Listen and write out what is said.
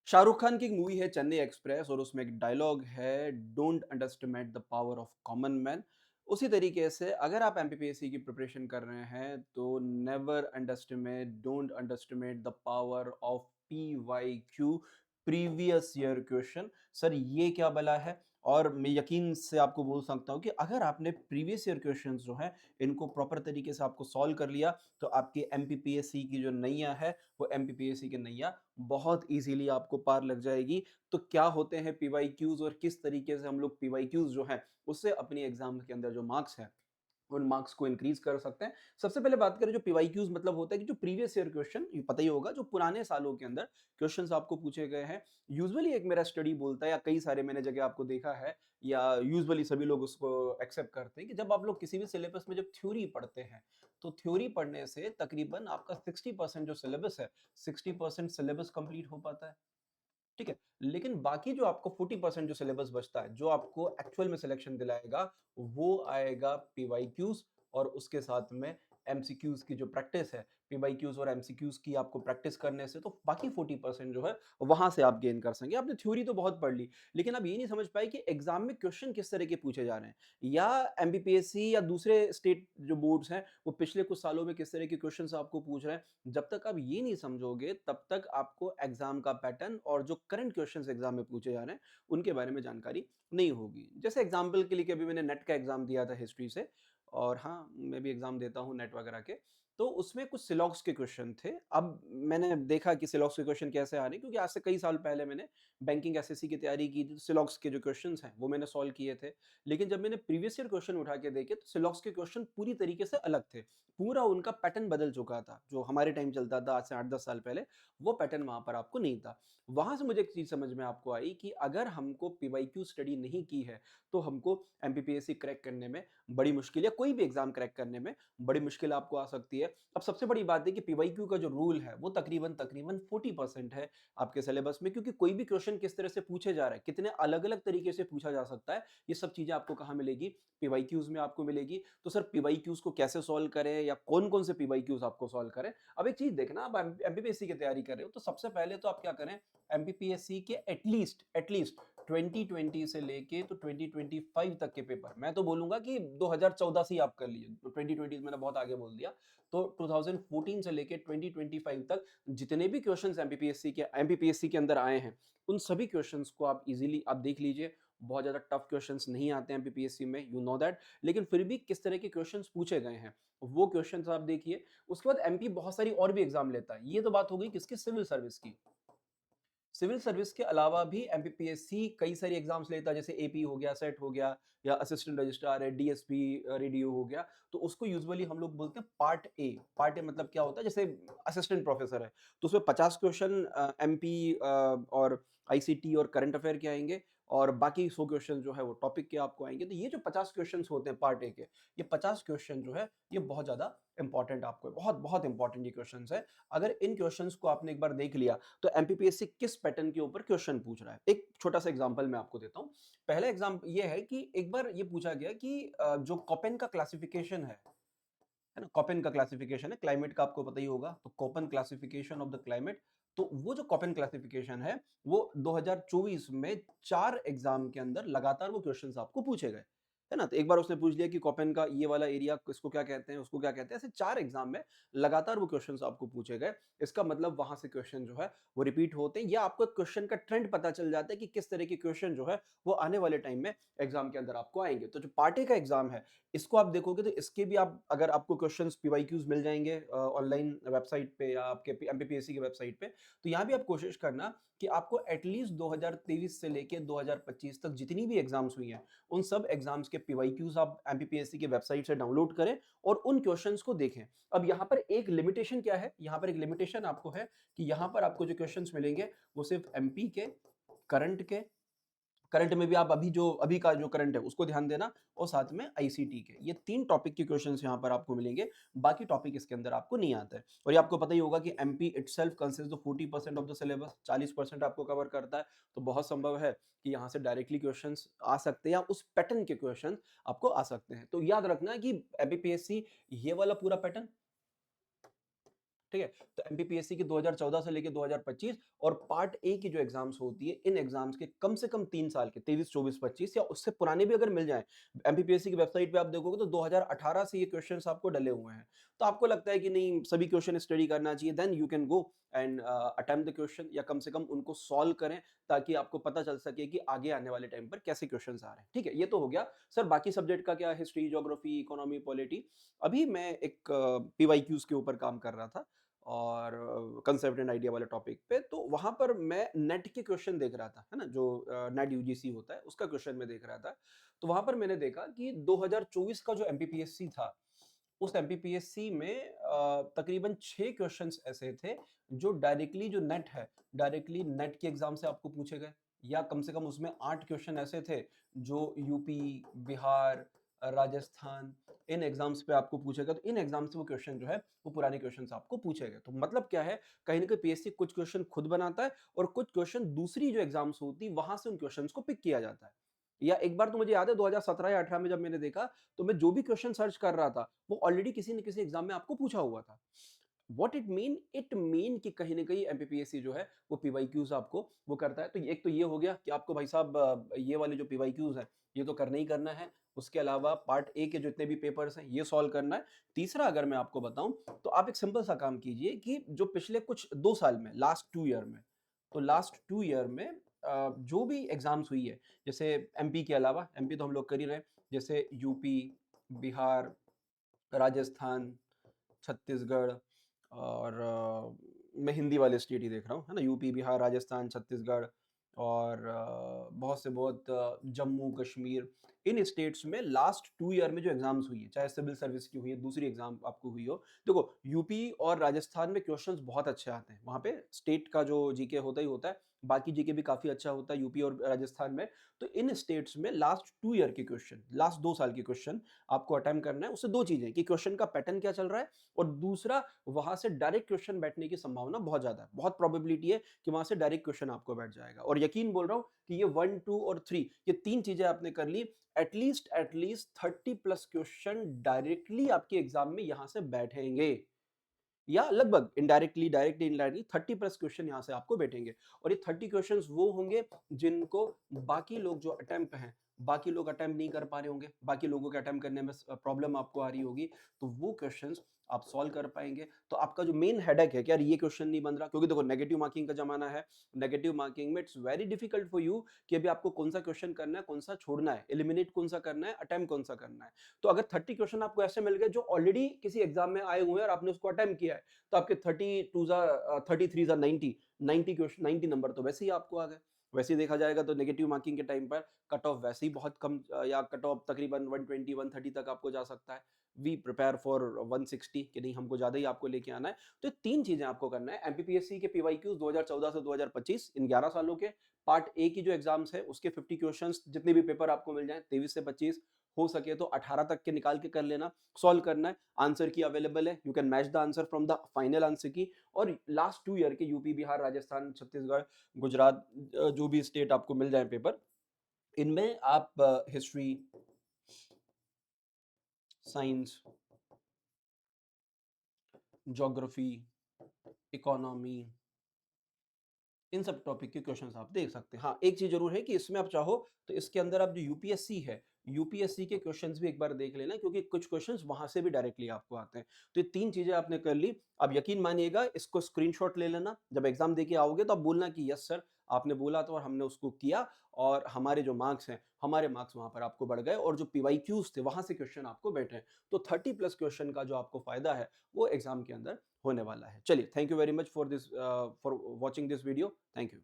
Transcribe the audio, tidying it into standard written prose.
शाहरुख खान की एक मूवी है चेन्नई एक्सप्रेस और उसमें एक डायलॉग है don't underestimate the power of common man. उसी तरीके से अगर आप एमपीपीएससी की प्रिपरेशन कर रहे हैं तो never underestimate don't underestimate the power of PYQ previous year question. Sir ये क्या बला है? और मैं यकीन से आपको बोल सकता हूँ कि अगर आपने प्रीवियस ईयर क्वेश्चंस जो हैं इनको प्रॉपर तरीके से आपको सॉल्व कर लिया तो आपकी एमपीपीएससी की जो नैया है वो एमपीपीएससी की नैया बहुत इजीली आपको पार लग जाएगी। तो क्या होते हैं पीवाईक्यूज और किस तरीके से हम लोग पीवाईक्यूज जो हैं उससे अपनी एग्जाम के अंदर जो मार्क्स हैं उन मार्क्स को इंक्रीज कर सकते हैं। सबसे पहले बात करें जो पीवाईक्यूज मतलब होता है कि जो प्रीवियस ईयर क्वेश्चन ये पता ही होगा जो पुराने सालों के अंदर क्वेश्चंस आपको पूछे गए हैं। यूजुअली एक मेरा स्टडी बोलता है या कई सारे मैंने जगह आपको देखा है या यूजुअली सभी लोग उसको एक्सेप्ट करते हैं कि जब आप लोग किसी भी सिलेबस में जब थ्योरी पढ़ते हैं तो थ्योरी पढ़ने से तकरीबन आपका 60% जो सिलेबस है 60% सिलेबस कंप्लीट हो पाता है। ठीक है। लेकिन बाकी जो आपको 40% जो सिलेबस बचता है जो आपको एक्चुअल में सिलेक्शन दिलाएगा वो आएगा पीवाईक्यूज और उसके साथ में एमसीक्यूज की जो प्रैक्टिस है। पीवाईक्यूज और एमसीक्यूज की आपको प्रैक्टिस करने से तो बाकी 40% जो है वहां से आप गेन कर सकेंगे। आपने थ्योरी तो बहुत पढ़ ली लेकिन आप ये नहीं समझ पाए कि एग्जाम में क्वेश्चन किस तरह के पूछे जा रहे हैं या एमबीपीएससी या दूसरे स्टेट जो बोर्ड्स हैं वो पिछले कुछ सालों में किस तरह के क्वेश्चंस आपको पूछ रहे हैं। जब तक आप ये नहीं समझोगे तब तक आपको एग्जाम का पैटर्न और जो करंट क्वेश्चंस एग्जाम में पूछे जा रहे हैं उनके बारे में जानकारी नहीं होगी। जैसे एग्जाम्पल के लिए कि अभी मैंने नेट का एग्जाम दिया था हिस्ट्री से और हाँ मैं भी एग्जाम देता हूँ नेट वगैरह के। तो उसमें कुछ सिलॉक्स के क्वेश्चन थे। अब मैंने देखा कि सिलॉक्स के क्वेश्चन कैसे आ रहे हैं क्योंकि आज से कई साल पहले मैंने बैंकिंग एसएससी की तैयारी की थी। सिलॉक्स के जो क्वेश्चंस हैं वो मैंने सॉल्व किए थे। लेकिन जब मैंने प्रीवियस ईयर क्वेश्चन उठा के देखे तो सिलॉक्स के क्वेश्चन पूरी तरीके से अलग थे। पूरा उनका पैटर्न बदल चुका था। जो हमारे टाइम चलता था आज से 8-10 साल पहले, वो पैटर्न वहाँ पर आपको नहीं था। वहाँ से मुझे एक चीज़ समझ में आपको आई कि अगर हमको पीवाईक्यू स्टडी नहीं की है, तो हमको एमपीपीएससी क्रैक करने में बड़ी मुश्किल या कोई भी एग्ज़ाम क्रैक करने में बड़ी मुश्किल आपको आ सकती है। अब सबसे बड़ी बात है कि पीवाईक्यू का जो रूल है, वो तकरीबन-तकरीबन 40% है आपके सिलेबस में क्योंकि कोई भी क्वेश्चन किस तरह से पूछे जा रहा है, कितने अलग-अलग तरीके से पूछा जा सकता है, ये सब चीज़ें आपको कहाँ मिलेगी? पीवाईक्यूज़ में आपको मिलेगी। तो सर पीवाईक्यूज को कैसे सॉल्व करें या कौन-कौन से पीवाईक्यूज आपको सॉल्व करें? अब एक चीज़ देखना आप एमपीपीएससी की तैयारी कर रहे हो तो सबसे पहले तो आप क्या करें एमपीपीएससी के एटलीस्ट 2020 से लेके तो 2025 तक के पेपर मैं तो बोलूँगा कि 2014 से ही आप कर लीजिए। तो 2020 मैंने बहुत आगे बोल दिया। तो 2014 से लेके 2025 तक जितने भी क्वेश्चंस एमपीपीएससी के अंदर आए हैं, उन सभी क्वेश्चंस को आप इज़िली आप देख लीजिए। बहुत ज़्यादा टफ क्वेश्चंस नहीं आते हैं एमपीपीएससी में, यू नो दैट। लेकिन फिर भी किस तरह के क्वेश्चंस पूछे गए हैं वो क्वेश्चंस आप देखिए। उसके बाद एमपी बहुत सारी और भी एग्जाम लेता है। ये तो बात हो गई किसकी? सिविल सर्विस की। सिविल सर्विस के अलावा भी एमपीपीएससी कई सारी एग्जाम्स लेता है जैसे एपी हो गया, सेट हो गया या असिस्टेंट रजिस्ट्रार है, डीएसपी रेडियो हो गया। तो उसको यूजुअली हम लोग बोलते हैं पार्ट ए। पार्ट ए मतलब क्या होता है? जैसे असिस्टेंट प्रोफेसर है तो उसमें 50 क्वेश्चन एमपी और आईसीटी और करंट अफेयर के आएंगे और बाकी 100 क्वेश्चन जो है वो टॉपिक के आपको आएंगे। तो ये जो 50 क्वेश्चन होते हैं पार्ट ए के, ये 50 क्वेश्चन जो है ये बहुत ज्यादा इंपॉर्टेंट आपको है, बहुत बहुत इंपॉर्टेंट ये क्वेश्चन है। अगर इन क्वेश्चंस को आपने एक बार देख लिया तो एमपीपीएससी किस पैटर्न के ऊपर क्वेश्चन पूछ रहा है। एक छोटा सा एग्जांपल मैं आपको देता हूं। पहला एग्जाम ये है कि एक बार ये पूछा गया कि जो कोपेन का क्लासिफिकेशन है ना, कोपेन का क्लासिफिकेशन है क्लाइमेट का, आपको पता ही होगा। तो Koppen classification of the climate, तो वो जो कोपेन क्लासिफिकेशन है वो 2024 में 4 एग्जाम के अंदर लगातार वो क्वेश्चंस आपको पूछे गए। है ना? तो एक बार उसने पूछ लिया कि कोपेन का ये वाला एरिया इसको क्या कहते हैं, उसको क्या कहते हैं। ऐसे 4 एग्जाम में लगातार वो क्वेश्चंस आपको पूछे गए। इसका मतलब वहां से क्वेश्चन जो है वो रिपीट होते हैं या आपको क्वेश्चन का ट्रेंड पता चल जाता है कि किस तरह के क्वेश्चन जो है वो आने वाले टाइम में एग्जाम के अंदर आपको आएंगे। तो जो पार्ट ए का एग्जाम है इसको आप देखोगे तो इसके भी आप अगर आपको क्वेश्चंस पीवाईक्यूज मिल जाएंगे ऑनलाइन वेबसाइट पे या आपके एमपीपीएससी की वेबसाइट पे। तो यहाँ भी आप कोशिश करना कि आपको एटलीस्ट 2023 से लेके 2025 तक जितनी भी एग्जाम्स हुई हैं उन सब एग्जाम्स के पीवाईक्यूज आप एमपीपीएससी की वेबसाइट से डाउनलोड करें और उन क्वेश्चंस को देखें। अब यहाँ पर एक लिमिटेशन क्या है? यहाँ पर एक लिमिटेशन आपको है कि यहाँ पर आपको जो क्वेश्चंस मिलेंगे वो सिर्फ एमपी के करंट में भी आप अभी का जो करंट है उसको ध्यान देना और साथ में आईसीटी के, ये 3 टॉपिक के क्वेश्चंस यहाँ पर आपको मिलेंगे। बाकी टॉपिक इसके अंदर आपको नहीं आता है। और ये आपको पता ही होगा कि MP itself consist of 40% of the syllabus, 40% आपको कवर करता है। तो बहुत संभव है कि यहाँ से डायरेक्टली क्वेश्चंस आ सकते हैं या उस पैटर्न के क्वेश्चन आपको आ सकते हैं। तो याद रखना कि एमपीपीएससी ये वाला पूरा पैटर्न ठीक है? तो एमपीपीएससी की 2014 से लेके 2025 और पार्ट ए की जो एग्जाम्स होती है, इन एग्जाम्स के कम से कम 3 साल के 23, 24, 25 या उससे पुराने भी अगर मिल जाएँ, एमपीपीएससी की वेबसाइट पे आप देखोगे तो 2018 से ये क्वेश्चंस आपको डले हुए हैं। तो आपको लगता है कि नहीं सभी क्वेश्चन स्टडी करना चाहिए, then you can go and attempt the question या कम से कम उनको सॉल्व करें ताकि आपको पता चल सके कि आगे आने वाले टाइम पर कैसे क्वेश्चंस आ रहे हैं। ठीक है? ये तो हो गया। सर बाकी सब्जेक्ट का क्या? History, geography, economy, polity. अभी मैं एक पीवाईक्यूज़ के ऊपर काम कर रहा था और कंसेप्ट एंड आइडिया वाले टॉपिक पे, तो वहाँ पर मैं नेट के क्वेश्चन देख रहा था, है ना? जो नेट यूजीसी होता है, उसका क्वेश्चन मैं देख रहा था। तो वहाँ पर मैंने देखा कि 2024 का जो एमपीपीएससी था, उस एमपीपीएससी में तकरीबन 6 क्वेश्चंस ऐसे थे, जो डायरेक्टली जो नेट है, डायरेक्टली नेट के एग्ज़ाम से आपको पूछे गए या कम से कम उसमें 8 क्वेश्चन ऐसे थे, जो यूपी, बिहार, राजस्थान इन एग्जाम्स पे आपको पूछेगा। तो इन एग्जाम से वो क्वेश्चन जो है वो पुराने क्वेश्चन आपको पूछेगा। तो मतलब क्या है, कहीं ना कहीं पीएससी कुछ क्वेश्चन खुद बनाता है और कुछ क्वेश्चन दूसरी जो एग्जाम्स होती है वहां से उन क्वेश्चंस को पिक किया जाता है। या एक बार तो मुझे याद है 2017 या 18 में जब मैंने देखा, तो मैं जो भी क्वेश्चन सर्च कर रहा था वो ऑलरेडी किसी न किसी एग्जाम में आपको पूछा हुआ था। व्हाट इट मीन कि कहीं न कहीं एमपीपीएससी जो है वो पीवाईक्यूज़ आपको वो करता है। तो एक तो ये हो गया कि आपको भाई साहब ये वाले जो पीवाईक्यूज़ हैं, ये तो करना ही करना है। उसके अलावा पार्ट ए के जितने भी पेपर्स हैं, ये सॉल्व करना है। तीसरा अगर मैं आपको बताऊँ, तो आप एक सिंपल सा काम कीजिए कि जो पिछले कुछ 2 साल में, लास्ट 2 ईयर में, तो लास्ट 2 ईयर में जो भी एग्ज़ाम्स हुई है, जैसे एमपी के अलावा, एमपी तो हम लोग कर ही रहे हैं, जैसे यूपी, बिहार, राजस्थान, छत्तीसगढ़ और मैं हिंदी वाले स्टेट ही देख रहा हूँ, है ना? यूपी, बिहार, राजस्थान, छत्तीसगढ़ और बहुत से बहुत जम्मू, कश्मीर, इन स्टेट्स में लास्ट 2 ईयर में जो एग्ज़ाम्स हुई है, चाहे सिविल सर्विस की हुई है, दूसरी एग्ज़ाम आपको हुई हो। देखो, यूपी और राजस्थान में क्वेश्चंस बहुत अच्छे आते हैं। वहाँ पे स्टेट का जो जीके होता ही होता है, बाकी जीके भी काफ़ी अच्छा होता है यूपी और राजस्थान में। तो इन स्टेट्स में लास्ट 2 ईयर के क्वेश्चन, लास्ट 2 साल के क्वेश्चन आपको अटेम्प्ट करना है। उससे 2 चीज़ें कि क्वेश्चन का पैटर्न क्या चल रहा है और दूसरा वहाँ से डायरेक्ट क्वेश्चन बैठने की संभावना बहुत ज़्यादा है। बहुत प्रोबेबिलिटी है कि वहाँ से डायरेक्ट क्वेश्चन आपको बैठ जाएगा और यकीन बोल रहा हूँ कि ये 1, 2 और 3 ये 3 चीज़ें आपने कर ली, एटलीस्ट 30 प्लस क्वेश्चन डायरेक्टली आपके एग्ज़ाम में यहाँ से बैठेंगे। या लगभग indirectly, directly, indirectly 30 plus question यहाँ से आपको बैठेंगे और ये 30 क्वेश्चंस वो होंगे जिनको बाकी लोग जो अटेम्प्ट हैं, बाकी लोग अटेम्प्ट नहीं कर पा रहे होंगे, बाकी लोगों के अटेम्प्ट करने में प्रॉब्लम आपको आ रही होगी, तो वो क्वेश्चंस आप सॉल्व कर पाएँगे। तो आपका जो मेन हेडेक है कि यार ये क्वेश्चन नहीं बन रहा, क्योंकि देखो नेगेटिव मार्किंग का ज़माना है, नेगेटिव मार्किंग में it's very difficult for you कि अभी आपको कौन-सा क्वेश्चन करना है, कौन-सा छोड़ना है, एलिमिनेट कौन-सा करना है, अटेम्प्ट कौन-सा करना है। तो अगर 30 क्वेश्चन आपको ऐसे मिल गए जो ऑलरेडी किसी एग्ज़ाम में आए हुए हैं और आपने उसको अटेम्प्ट किया है, तो आपके 32 33 90 90 क्वेश्चन 90 नंबर तो वैसे ही आपको आ गए। वैसे ही देखा जाएगा तो नेगेटिव मार्किंग के टाइम पर कट ऑफ वैसे ही बहुत कम या कट ऑफ तकरीबन 120 130 तक आपको जा सकता है। वी प्रिपेयर फॉर 160 कि नहीं हमको ज़्यादा ही आपको लेके आना है। तो ये 3 चीज़ें आपको करना है। एमपीपीएससी के पीवाईक्यूज़ 2014 से 2025 इन 11 सालों के, पार्ट ए की जो एग्ज़ाम्स है उसके 50 क्वेश्चंस जितने भी पेपर आपको मिल जाएँ 23 से 25 हो सके तो 18 तक के निकाल के कर लेना, सॉल्व करना है। आंसर की अवेलेबल है, you can match the answer from the final answer की। और लास्ट 2 ईयर के यूपी, बिहार, राजस्थान, छत्तीसगढ़, गुजरात जो भी स्टेट आपको मिल जाए पेपर, इनमें आप हिस्ट्री, साइंस, ज्योग्राफी, इकोनॉमी, इन सब टॉपिक के क्वेश्चंस आप देख सकते हैं। हाँ, एक चीज़ ज़रूर है कि इसमें आप चाहो तो इसके अंदर आप जो यूपीएससी है, यूपीएससी के क्वेश्चंस भी एक बार देख लेना क्योंकि कुछ क्वेश्चंस वहाँ से भी डायरेक्टली आपको आते हैं। तो ये 3 चीज़ें आपने कर ली। अब यकीन मानिएगा इसको स्क्रीनशॉट ले लेना, जब एग्ज़ाम देके आओगे तो आप बोलना कि यस सर, आपने बोला था और हमने उसको किया और हमारे जो मार्क्स हैं, हमारे मार्क्स वहाँ पर आपको बढ़ गए और जो पीवाईक्यूज़ थे वहाँ से क्वेश्चन आपको बैठे। तो 30 प्लस क्वेश्चन का जो आपको फ़ायदा है, वो एग्ज़ाम के अंदर होने वाला है। चलिए, thank you very much for watching this video. Thank you.